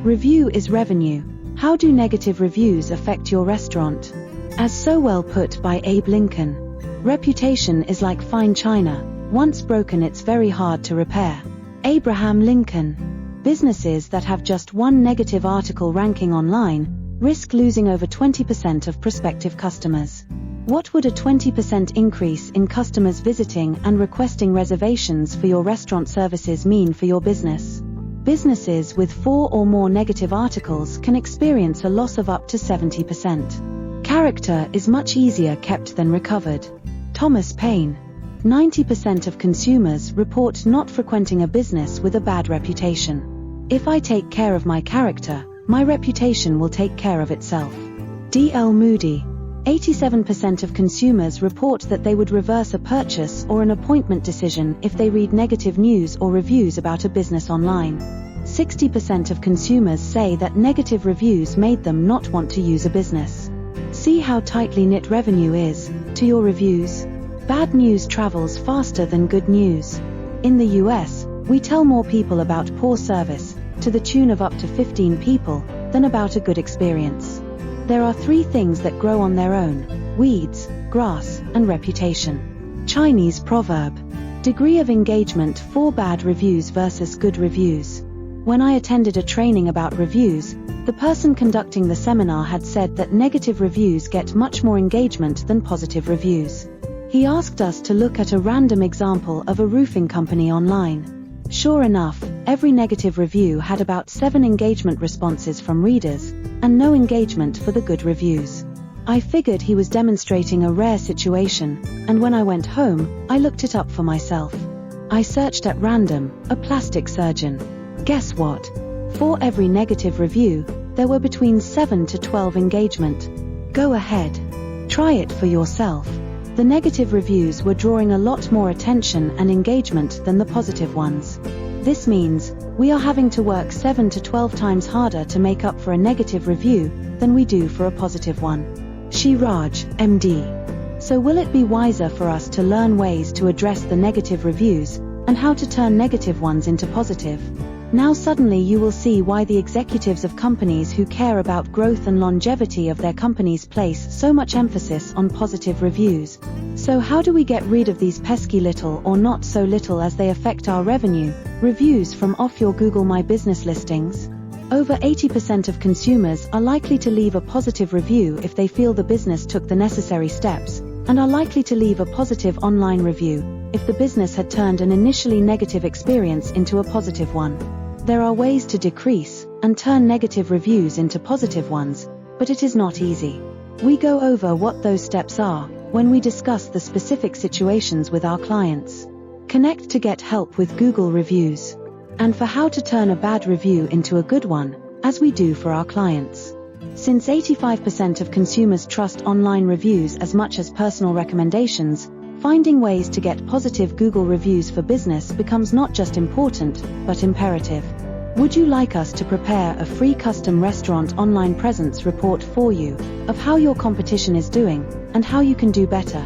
Review is revenue. How do negative reviews affect your restaurant? As so well put by Abe Lincoln, reputation is like fine china. Once broken, it's very hard to repair. Abraham Lincoln. Businesses that have just one negative article ranking online risk losing over 20% of prospective customers. What would a 20% increase in customers visiting and requesting reservations for your restaurant services mean for your business? Businesses with 4 or more negative articles can experience a loss of up to 70%. Character is much easier kept than recovered. Thomas Paine. 90% of consumers report not frequenting a business with a bad reputation. If I take care of my character, my reputation will take care of itself. D.L. Moody. 87% of consumers report that they would reverse a purchase or an appointment decision if they read negative news or reviews about a business online. 60% of consumers say that negative reviews made them not want to use a business. See how tightly knit revenue is to your reviews. Bad news travels faster than good news. In the US, we tell more people about poor service, to the tune of up to 15 people, than about a good experience. There are 3 things that grow on their own: weeds, grass, and reputation. Chinese proverb. Degree of engagement: 4 bad reviews versus good reviews. When I attended a training about reviews, the person conducting the seminar had said that negative reviews get much more engagement than positive reviews. He asked us to look at a random example of a roofing company online. Sure enough, every negative review had about 7 engagement responses from readers, and no engagement for the good reviews. I figured he was demonstrating a rare situation, and when I went home, I looked it up for myself. I searched at random, a plastic surgeon. Guess what? For every negative review, there were between 7 to 12 engagement. Go ahead. Try it for yourself. The negative reviews were drawing a lot more attention and engagement than the positive ones. This means, we are having to work 7 to 12 times harder to make up for a negative review than we do for a positive one. Shiraj, MD. So will it be wiser for us to learn ways to address the negative reviews, and how to turn negative ones into positive? Now suddenly you will see why the executives of companies who care about growth and longevity of their companies place so much emphasis on positive reviews. So how do we get rid of these pesky little or not so little as they affect our revenue, reviews from off your Google My Business listings? Over 80% of consumers are likely to leave a positive review if they feel the business took the necessary steps, and are likely to leave a positive online review if the business had turned an initially negative experience into a positive one. There are ways to decrease and turn negative reviews into positive ones, but it is not easy. We go over what those steps are when we discuss the specific situations with our clients. Connect to get help with Google reviews, and for how to turn a bad review into a good one, as we do for our clients. Since 85% of consumers trust online reviews as much as personal recommendations, finding ways to get positive Google reviews for business becomes not just important, but imperative. Would you like us to prepare a free custom restaurant online presence report for you, of how your competition is doing, and how you can do better?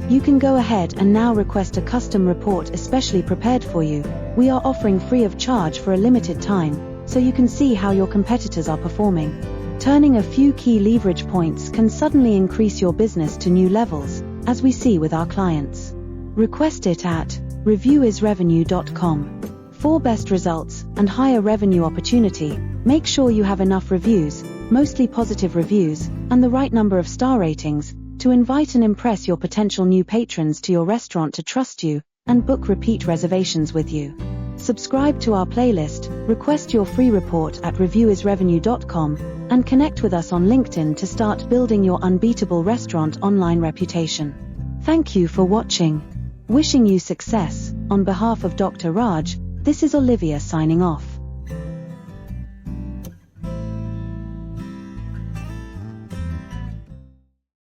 You can go ahead and now request a custom report especially prepared for you. We are offering free of charge for a limited time, so you can see how your competitors are performing. Turning a few key leverage points can suddenly increase your business to new levels, as we see with our clients. Request it at reviewisrevenue.com. For best results and higher revenue opportunity, make sure you have enough reviews, mostly positive reviews, and the right number of star ratings, to invite and impress your potential new patrons to your restaurant to trust you and book repeat reservations with you. Subscribe to our playlist, request your free report at reviewisrevenue.com, and connect with us on LinkedIn to start building your unbeatable restaurant online reputation. Thank you for watching. Wishing you success. On behalf of Dr. Raj, this is Olivia signing off.